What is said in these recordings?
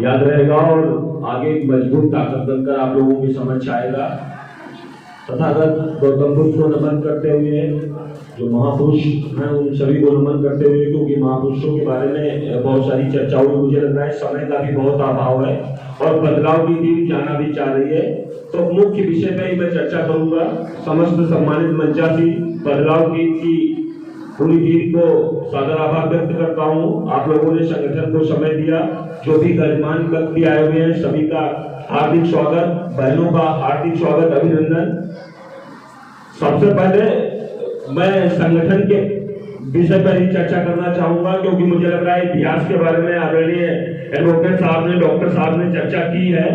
याद रहेगा और आगे एक मजबूत ताकत बनकर आप लोगों की समझ आएगा। तथागत गौतम बुद्ध को नमन करते हुए, जो महापुरुष हैं उन सभी को नमन करते हुए, क्योंकि महापुरुषों के बारे में बहुत सारी चर्चा हुई, मुझे लग रहा है समय का भी बहुत अभाव है और बदलाव की टीम जाना भी चाह रही है, तो मुख्य विषय पे ही मैं चर्चा करूंगा। समस्त सम्मानित मंचासी बदलाव की पूरी टीम को सादर आभार व्यक्त करता हूँ। आप लोगों ने संगठन को समय दिया, जो भी गजमान व्यक्ति आए हुए हैं सभी का हार्दिक स्वागत, बहनों का हार्दिक स्वागत, अभिनंदन। सबसे पहले मैं संगठन के विषय पर ही चर्चा करना चाहूंगा, क्योंकि मुझे लग रहा है इतिहास के बारे में आदरणीय एडवोकेट साहब ने, डॉक्टर साहब ने चर्चा की है।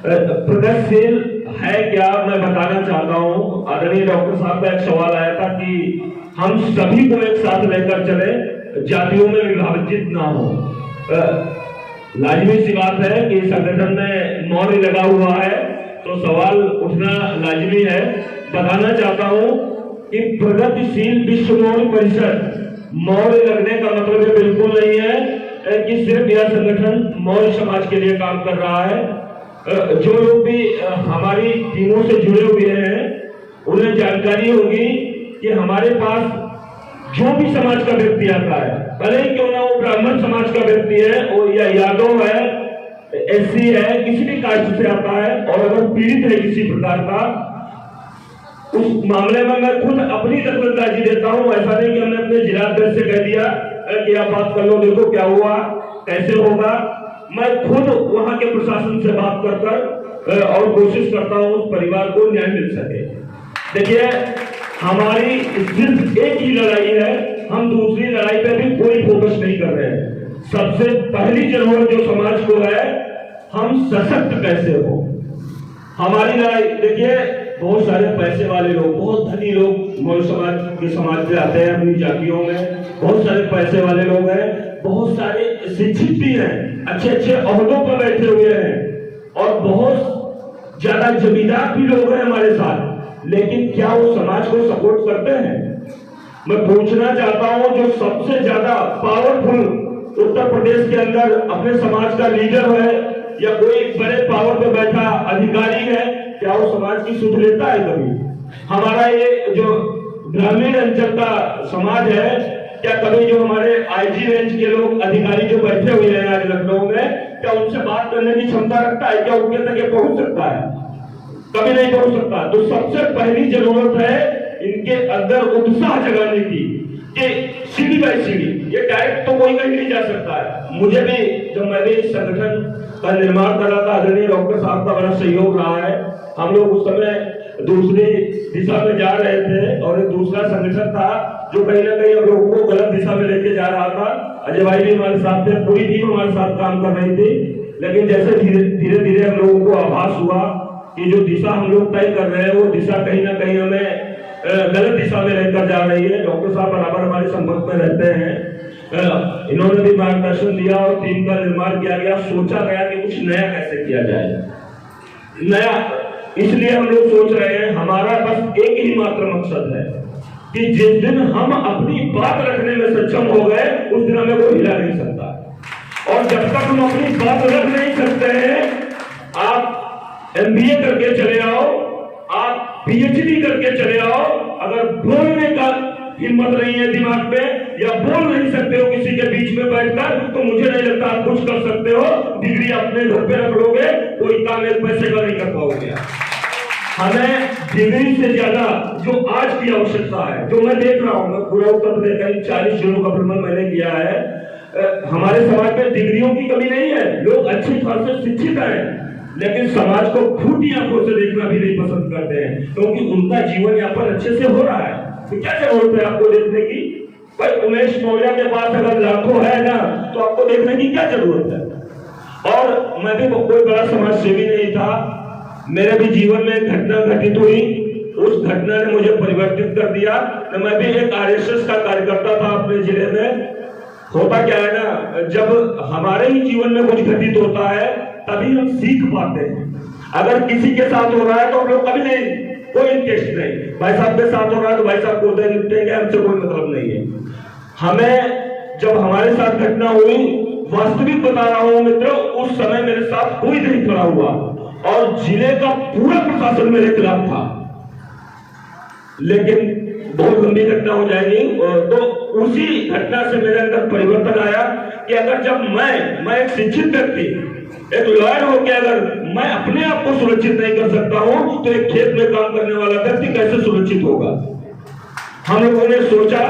प्रगतिशील है क्या, मैं बताना चाहता हूँ। आदरणीय डॉक्टर साहब का एक सवाल आया था कि हम सभी को एक साथ लेकर चले, जातियों में विभाजित ना हो। लाजमी सी बात है कि संगठन में मौर्य लगा हुआ है, तो सवाल उठना लाजमी है। बताना चाहता हूं कि प्रगतिशील विश्व मौर्य परिषद मौर्य लगने का मतलब बिल्कुल नहीं है कि सिर्फ यह संगठन मौर्य समाज के लिए काम कर रहा है। जो लोग भी हमारी टीमों से जुड़े हुए हैं उन्हें जानकारी होगी कि हमारे पास जो भी समाज का व्यक्ति आता है, भले ही क्यों ना वो ब्राह्मण समाज का व्यक्ति है या यादव है, एससी है, किसी भी कास्ट से आता है और अगर पीड़ित है किसी प्रकार का, उस मामले में मैं खुद अपनी दखलंदाजी देता हूं। ऐसा नहीं कि हमने अपने जिलाध्यक्ष से कह दिया कि आप बात कर लो, देखो क्या हुआ, कैसे होगा। मैं खुद वहां के प्रशासन से बात कर और कोशिश करता हूं उस परिवार को न्याय मिल सके। देखिए, हमारी सिर्फ एक ही लड़ाई है, हम दूसरी लड़ाई पे भी कोई फोकस नहीं कर रहे हैं। सबसे पहली जरूरत जो समाज को है, हम सशक्त कैसे हो। हमारी लड़ाई, देखिए बहुत सारे पैसे वाले लोग, बहुत धनी लोग मौर्य समाज से आते हैं अपनी जातियों में, बहुत सारे पैसे वाले लोग हैं, बहुत सारे शिक्षित भी हैं, अच्छे अच्छे ओहदों पर बैठे हुए हैं और बहुत ज्यादा जमींदार भी लोग हैं हमारे साथ, लेकिन क्या वो समाज को सपोर्ट करते हैं? मैं पूछना चाहता हूं, जो सबसे ज्यादा पावरफुल उत्तर प्रदेश के अंदर अपने समाज का लीडर है या कोई बड़े पावर पे बैठा अधिकारी है, क्या वो समाज की सुध लेता है कभी? हमारा ये जो ग्रामीण अंचल का समाज है, क्या कभी जो हमारे आईजी रेंज के लोग अधिकारी जो बैठे हुए हैं आज लखनऊ में, क्या उनसे बात करने की क्षमता रखता है? क्या उनके तक ये पहुंच सकता है? कभी नहीं पहुंच सकता। तो सबसे पहली जरूरत है इनके अंदर उत्साह जगाने की, कि सीढ़ी बाई सीढ़ी, ये डायरेक्ट तो कोई कहीं नहीं जा सकता है। मुझे भी जब मैंने इस संगठन का निर्माण करा था, आदरणीय डॉक्टर साहब का बड़ा सहयोग रहा है। हम लोग उस समय दूसरी दिशा में जा रहे थे और एक दूसरा संगठन था जो कहीं ना कहीं हम लोगों को गलत दिशा में लेके जा रहा था। अजय भाई भी हमारे साथ थे, पूरी टीम हमारे साथ काम कर रही थी, लेकिन जैसे धीरे धीरे हम लोगों को आभास हुआ कि जो दिशा हम लोग तय कर रहे हैं वो दिशा कहीं ना कहीं हमें गलत दिशा में लेकर जा रही है। डॉक्टर साहब बराबर हमारे संपर्क में रहते हैं, इन्होंने भी मार्गदर्शन दिया और टीम का निर्माण किया गया। सोचा गया कि कुछ नया कैसे किया जाए। नया इसलिए हम लोग सोच रहे हैं, हमारा बस एक ही मात्र मकसद है कि जिस दिन हम अपनी बात रखने में सक्षम हो गए, उस दिन हमें कोई हिला नहीं सकता। और जब तक हम अपनी बात रख नहीं सकते हैं, आप MBA करके चले आओ, आप PhD करके चले आओ, अगर बोलने का हिम्मत नहीं है दिमाग में या बोल नहीं सकते हो किसी के बीच में बैठकर, तो मुझे नहीं लगता आप कुछ कर सकते हो। डिग्री अपने घर पे रख लोगे, कोई काम एक पैसे का नहीं कर पाओगे। हमें डिग्री से ज्यादा जो आज की आवश्यकता है, जो मैं देख रहा हूँ, मैं पूरा उत्तर प्रदेश का 40 जिलों का भ्रमण मैंने किया है, हमारे समाज में डिग्रियों की कमी नहीं है, लोग अच्छी तरह से शिक्षित हैं, लेकिन समाज को फूटी आंखों से देखना भी नहीं पसंद करते हैं, क्योंकि उनका जीवन यापन अच्छे से हो रहा है। तो क्या जरूरत है आपको देखने की? भाई उमेश मौर्य के पास अगर लाखों है ना, तो आपको देखने की क्या जरूरत है? और मैं भी कोई बड़ा समाज सेवी नहीं था, मेरे भी जीवन में एक घटना घटित हुई, उस घटना ने मुझे परिवर्तित कर दिया। तो मैं भी एक RSS का कार्यकर्ता था अपने जिले में। होता क्या है ना, जब हमारे ही जीवन में कुछ घटित होता है तभी हम सीख पाते हैं। अगर किसी के साथ हो रहा है तो हम लोग कभी नहीं, कोई इंटरेस्ट नहीं, भाई साहब के साथ हो रहा है तो भाई साहब को निपटेंगे, हमसे कोई मतलब नहीं है। हमें जब हमारे साथ घटना हुई, वास्तविक बता रहा हूं मित्रों, उस उस समय मेरे साथ कोई नहीं खड़ा हुआ और जिले का पूरा प्रशासन मेरे खिलाफ था। लेकिन बहुत लंबी घटना हो जाएगी, तो उसी घटना से मेरे अंदर परिवर्तन आया कि अगर जब मैं एक शिक्षित व्यक्ति, एक लॉयर हो के अगर मैं अपने आप को सुरक्षित नहीं कर सकता हूं, तो एक खेत में काम करने वाला व्यक्ति कैसे सुरक्षित होगा। हम लोगों ने सोचा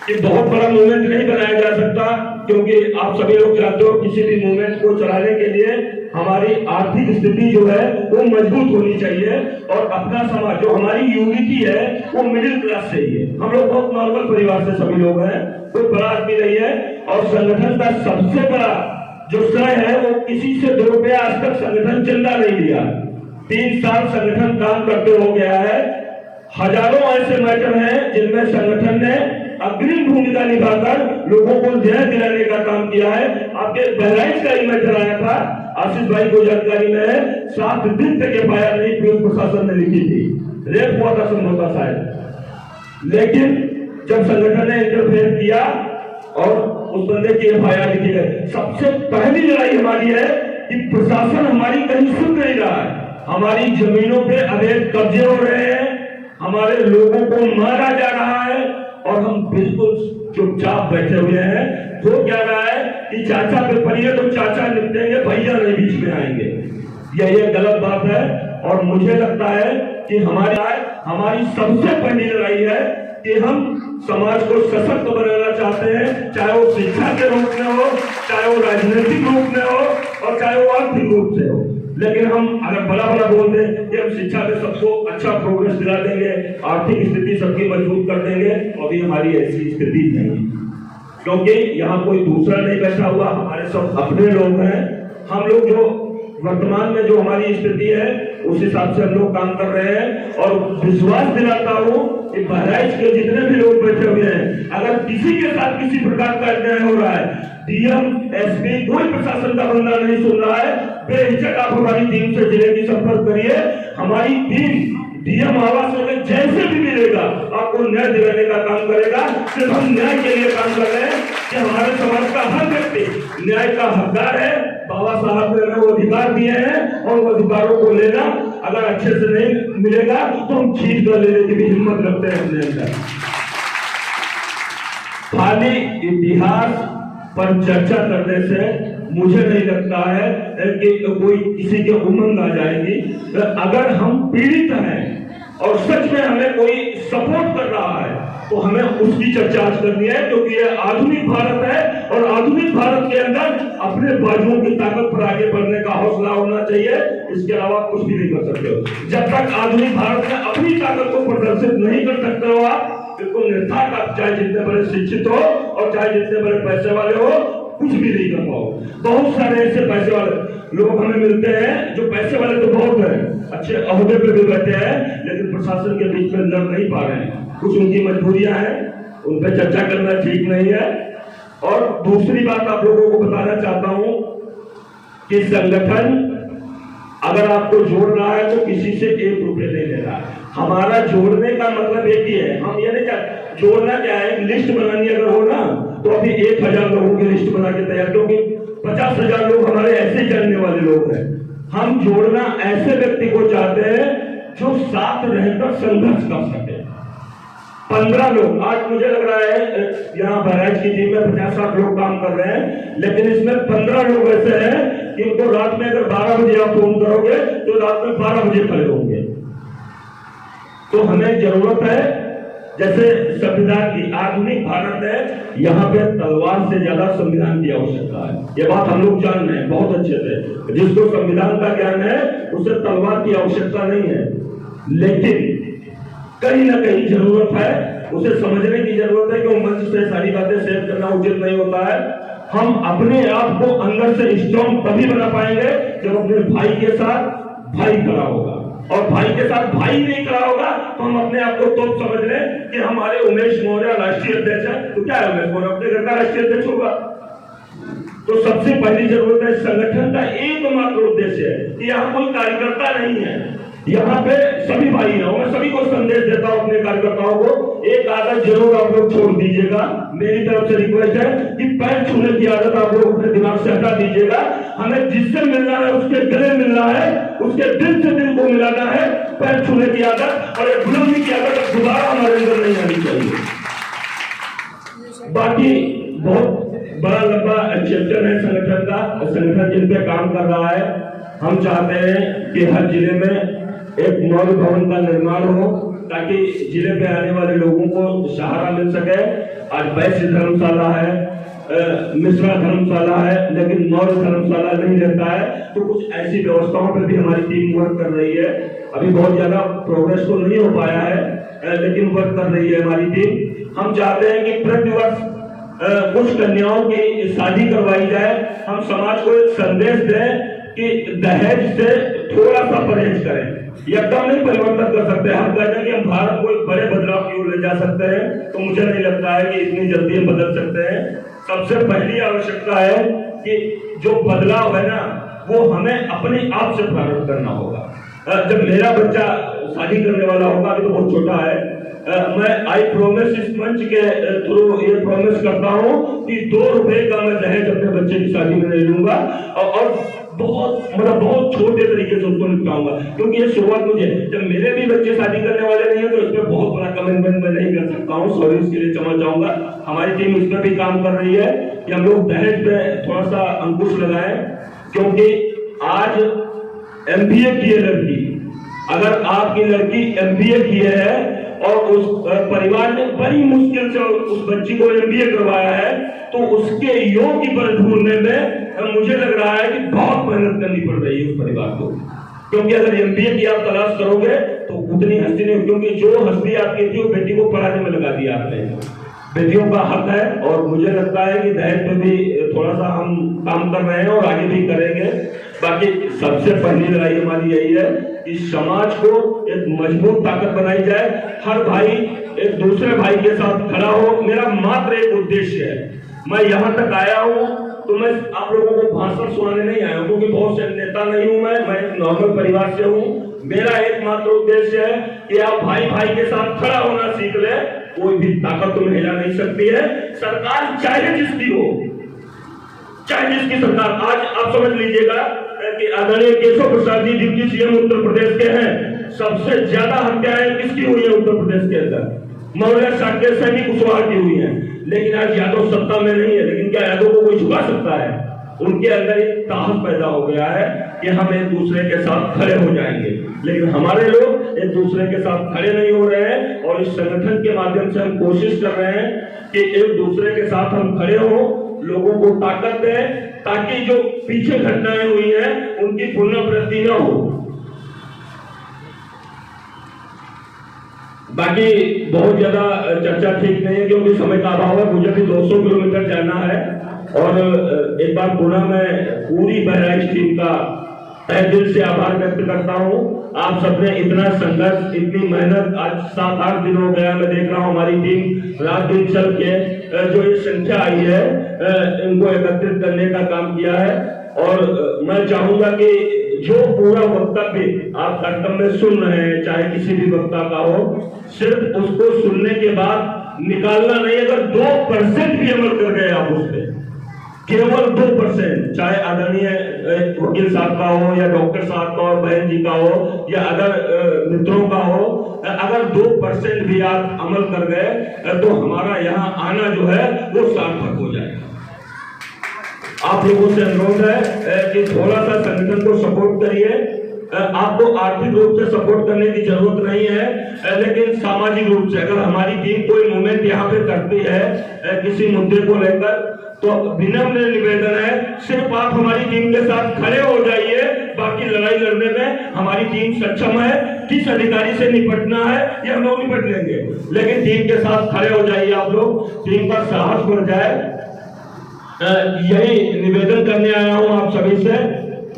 कि बहुत बड़ा मूवमेंट नहीं बनाया जा सकता, क्योंकि आप सभी लोग जानते हो किसी भी मूवमेंट को चलाने के लिए हमारी आर्थिक स्थिति जो है वो मजबूत होनी चाहिए, और अपना समाज जो हमारी यूनिटी है वो मिडिल क्लास से ही है। हम लोग बहुत नॉर्मल परिवार से सभी लोग हैं, कोई बड़ा आदमी नहीं है। और संगठन का सबसे बड़ा जो श्रेय है वो किसी से 2 रुपया आज तक संगठन चंदा नहीं लिया। 3 साल संगठन काम करते हो गया है। हजारों ऐसे मैटर हैं जिनमें संगठन ने अग्रिम भूमिका निभाकर लोगों को न्याय दिलाने का काम किया है। आपके बहराइच का ही मैटर आया था, आशीष भाई को जानकारी में है, 7 दिन तक एफआईआर नहीं पुलिस प्रशासन ने लिखी थी, रेप हुआ था संभवतः शायद। लेकिन जब संगठन ने इंटरफेयर किया और उस बंदे की एफआईआर लिखी गई। सबसे पहली लड़ाई हमारी है कि प्रशासन हमारी कहीं सुन नहीं रहा है। हमारी जमीनों पे अवैध कब्जे हो रहे हैं, हमारे लोगों को मारा जा रहा है और हम बिल्कुल चुपचाप बैठे हुए हैं। तो क्या रहा है कि चाचा पे पड़िए तो चाचा निपटेंगे, भैया नहीं बीच में आएंगे। यह गलत बात है और मुझे लगता है कि हमारी सबसे पहली लड़ाई है कि हम समाज को सशक्त बनाना चाहते हैं, चाहे वो शिक्षा के रूप में हो, चाहे वो राजनीतिक रूप में हो और चाहे वो आर्थिक रूप से हो। लेकिन हम अगर बड़ा बोल दें कि हम शिक्षा में सबको अच्छा प्रोग्रेस दिला देंगे, आर्थिक स्थिति सबकी मजबूत कर देंगे, अभी हमारी ऐसी स्थिति नहीं, क्योंकि यहाँ कोई दूसरा नहीं बैठा हुआ, हमारे सब अपने लोग हैं। हम लोग जो वर्तमान में जो हमारी स्थिति है उस हिसाब से हम लोग काम कर रहे हैं। और विश्वास दिलाता हूँ कि बहराइच के जितने भी लोग बैठे हुए हैं, अगर किसी के साथ किसी प्रकार का अन्याय हो रहा है, डीएम एसपी कोई प्रशासन का बंदा नहीं सुन रहा है, बेहिचक आप हमारी टीम से जिले की संपर्क करिए। हमारी टीम डीएम आवास में जैसे भी मिलेगा आपको न्याय दिलाने का काम करेगा। सिर्फ हम न्याय के लिए काम कर रहे हैं कि हमारे समाज का हर व्यक्ति न्याय का हकदार है। बाबा साहब ने हमें वो अधिकार दिए हैं और वो अधिकारों को लेना अगर अच्छे से नहीं मिलेगा तो हम खींच कर लेने की भी हिम्मत रखते हैं अपने अंदर। खाली इतिहास पर चर्चा करने से मुझे नहीं लगता है कि कोई किसी के उमंग आ जाएगी। अगर हम पीड़ित हैं और सच में हमें कोई सपोर्ट कर रहा है तो हमें उसकी चर्चा आज करनी है, क्योंकि ये आधुनिक भारत है और आधुनिक भारत के अंदर अपने बाजुओं की ताकत पर आगे बढ़ने का हौसला होना चाहिए। इसके अलावा कुछ भी नहीं कर सकते हो। जब तक आधुनिक भारत में अपनी ताकत को प्रदर्शित नहीं कर सकते हो आप, बिल्कुल निर्धार आप चाहे जितने बड़े शिक्षित हो और चाहे जितने बड़े पैसे वाले हो, कुछ भी नहीं कर पाओ। बहुत सारे ऐसे पैसे वाले लोग हमें मिलते हैं, जो पैसे वाले तो बहुत हैं, अच्छे अहदे पे भी बैठे हैं, लेकिन प्रशासन के बीच में लड़ नहीं पा रहे हैं। कुछ उनकी मजबूरियां हैं, उन पर चर्चा करना ठीक नहीं है। और दूसरी बात आप लोगों को बताना चाहता हूं कि संगठन अगर आपको जोड़ रहा है तो किसी से 1 रुपये नहीं ले रहा है। हमारा जोड़ने का मतलब एक ही है, हम ये नहीं चाहते। जोड़ना क्या है, लिस्ट बनानी अगर हो ना तो अभी 1000 लोगों की लिस्ट बना के तैयार, क्योंकि 50,000 लोग हमारे ऐसे जानने वाले लोग हैं। हम जोड़ना ऐसे व्यक्ति को चाहते हैं जो साथ रहकर संघर्ष कर सके। 15 लोग, आज मुझे लग रहा है यहाँ बहराइच की टीम में 50-60 लोग काम कर रहे हैं, लेकिन इसमें 15 लोग ऐसे हैं कि उनको रात में अगर 12 बजे आप फोन करोगे तो रात में 12 बजे खड़े होंगे। तो हमें जरूरत है, जैसे संविधान की, आधुनिक भारत है, यहाँ पे तलवार से ज्यादा संविधान की आवश्यकता है। ये बात हम लोग जान रहे हैं बहुत अच्छे से। जिसको संविधान का ज्ञान है उसे तलवार की आवश्यकता नहीं है, लेकिन कहीं ना कहीं जरूरत है, उसे समझने की जरूरत है कि वो मंच से सारी बातें शेयर करना उचित नहीं होता है। हम अपने आप को अंदर से स्ट्रॉन्ग तभी बना पाएंगे जब अपने भाई के साथ भाई खड़ा होगा, और भाई के साथ भाई नहीं खड़ा होगा तो हम अपने आप को तो समझ लें कि हमारे उमेश मौर्य राष्ट्रीय अध्यक्ष है, तो क्या है उमेश मौर्य अपने घर का राष्ट्रीय अध्यक्ष होगा। तो सबसे पहली जरूरत है, संगठन का एकमात्र उद्देश्य है कि यहाँ कोई कार्यकर्ता नहीं है, यहाँ पे सभी भाई हैं, मैं सभी को संदेश देता हूँ अपने कार्यकर्ताओं को, एक आदत जरूर आप लोग छोड़ दीजिएगा। मेरी तरफ से रिक्वेस्ट है कि पैर छूने की आदत आप लोग अपने दिमाग से हटा दीजिएगा। हमें जिससे मिलना है उसके गले मिलना है, उसके दिल से दिल को मिलाना है। पैर छूने की आदत और एक गुलामी की आदत दोबारा हमारे अंदर नहीं आनी चाहिए। बाकी बहुत बड़ा लंबा चैप्टर है संगठन का, संगठन जिन पे काम कर रहा है। हम चाहते हैं कि हर जिले में एक मॉल भवन का निर्माण हो ताकि जिले पे आने वाले लोगों को सहारा मिल सके। आज वैश्य धर्मशाला है, मिश्रा धर्मशाला है, लेकिन मॉल धर्मशाला नहीं रहता है, तो कुछ ऐसी व्यवस्थाओं पर भी हमारी टीम वर्क कर रही है। अभी बहुत ज्यादा प्रोग्रेस तो नहीं हो पाया है, लेकिन वर्क कर रही है हमारी टीम। हम चाहते हैं कि प्रतिवर्ष कुछ कन्याओं की शादी करवाई जाए। हम समाज को एक संदेश दें कि दहेज से थोड़ा सा परहेज करें। एकदम नहीं परिवर्तन कर सकते, हम कहते हैं कि हम भारत को एक बड़े बदलाव की ओर ले जा सकते हैं, तो मुझे नहीं लगता है कि इतनी जल्दी हम बदल सकते हैं। सबसे पहली आवश्यकता है कि जो बदलाव है ना, वो हमें अपने आप से प्रारंभ करना होगा। जब मेरा बच्चा शादी करने वाला होगा, अभी तो बहुत छोटा है, मैं आई प्रोमिस इस मंच के थ्रू ये प्रॉमिस करता हूँ कि 2 रुपए का मैं दहेज अपने बच्चे की शादी में नहीं लूंगा, और बहुत छोटे तरीके से उसको निपटाऊंगा। क्योंकि ये शुरुआत मुझे, जब मेरे भी बच्चे शादी करने वाले नहीं है, तो इस पर बहुत बड़ा कमिटमेंट मैं नहीं कर सकता हूँ, सॉरी इसके लिए क्षमा चाहूंगा। हमारी टीम इस पर भी काम कर रही है कि हम लोग दहेज पे थोड़ा सा अंकुश लगाएं, क्योंकि आज MBA की लड़की, अगर आपकी लड़की MBA की है और उस परिवार ने बड़ी मुश्किल से उस बच्ची को MBA करवाया है, तो उसके योग्य पर ढूंढने में मुझे लग रहा है कि बहुत मेहनत करनी पड़ रही है उस परिवार को। क्योंकि अगर MBA की आप तलाश करोगे तो उतनी हस्ती नहीं, क्योंकि जो हस्ती आपकी थी वो बेटी को पढ़ाने में लगा दिया आपने। बेटियों का हक है, और मुझे लगता है कि दहेज पे भी थोड़ा सा हम काम कर रहे हैं और आगे भी करेंगे। बाकी सबसे पहली लड़ाई हमारी यही है कि समाज को एक मजबूत ताकत बनाई जाए, हर भाई एक दूसरे भाई के साथ खड़ा हो। मेरा मात्र एक उद्देश्य है, मैं यहाँ तक आया हूँ तो मैं आप लोगों को भाषण सुनाने नहीं आया हूँ, क्योंकि बहुत से नेता नहीं हूँ मैं एक नॉर्मल परिवार से हूँ। मेरा एकमात्र उद्देश्य है कि आप भाई भाई के साथ खड़ा होना सीख ले। कोई भी ताकत तुम्हें हिला नहीं सकती है, सरकार चाहे जिसकी हो, चाहे जिसकी सरकार। आज आप समझ लीजिएगा कि आदरणीय केशव प्रसाद जी डिप्टी CM उत्तर प्रदेश के हैं, सबसे ज्यादा हत्याएं किसकी हुई है उत्तर प्रदेश के अंदर? मौर्य साक्य सैनी कुशवाहा की हुई है। लेकिन आज यादव सत्ता में नहीं है, लेकिन क्या यादव को कोई झुका सकता है? उनके अंदर एक साहस पैदा हो गया है कि हम एक दूसरे के साथ खड़े हो जाएंगे। लेकिन हमारे लोग एक दूसरे के साथ खड़े नहीं हो रहे हैं, और इस संगठन के माध्यम से हम कोशिश कर रहे हैं कि एक दूसरे के साथ हम खड़े हो, लोगों को ताकत दें, ताकि जो पीछे घटनाएं हुई हैं उनकी पुनरावृत्ति न हो। बाकी बहुत ज्यादा चर्चा ठीक नहीं है, क्योंकि समय का अभाव है। मुझे भी 200 किलोमीटर जाना है, और एक बार पुनः मैं पूरी बहराइच टीम का तहे दिल से आभार व्यक्त करता हूँ। आप सबने इतना संघर्ष, इतनी मेहनत, आज 7-8 दिन हो गया, मैं देख रहा हूँ हमारी टीम रात दिन चल के जो ये संख्या आई है इनको एकत्रित करने का काम किया है। और मैं चाहूंगा कि जो पूरा वक्तव्य आप कार्यक्रम में सुन रहे हैं, चाहे किसी भी वक्ता का हो, सिर्फ उसको सुनने के बाद निकालना नहीं। अगर 2% भी अमल कर गए आप उस पर, केवल 2%, चाहे आदरणीय वकील साहब का हो या डॉक्टर साहब का हो, बहन जी का हो या अदर मित्रों का हो, अगर 2% भी आप अमल कर गए तो हमारा यहाँ आना जो है वो सार्थक हो जाएगा। आप लोगों से अनुरोध है कि थोड़ा सा संगठन को सपोर्ट करिए। आपको आर्थिक रूप से सपोर्ट करने की जरूरत नहीं है, लेकिन सामाजिक रूप से अगर हमारी टीम कोई मूवमेंट यहाँ पे करती है किसी मुद्दे को लेकर, तो विनम्र निवेदन है सिर्फ आप हमारी टीम के साथ खड़े हो जाइए। बाकी लड़ाई लड़ने में हमारी टीम सक्षम है, किस अधिकारी से निपटना है ये हम लोग निपट लेंगे, लेकिन टीम के साथ खड़े हो जाइए आप लोग, टीम का साहस बढ़ जाए। यही निवेदन करने आया हूं आप सभी से।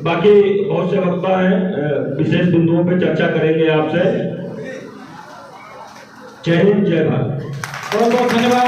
बाकी बहुत से वक्ता हैं, विशेष बिंदुओं पे चर्चा करेंगे आपसे। जय हिंद, जय भारत। बहुत बहुत धन्यवाद।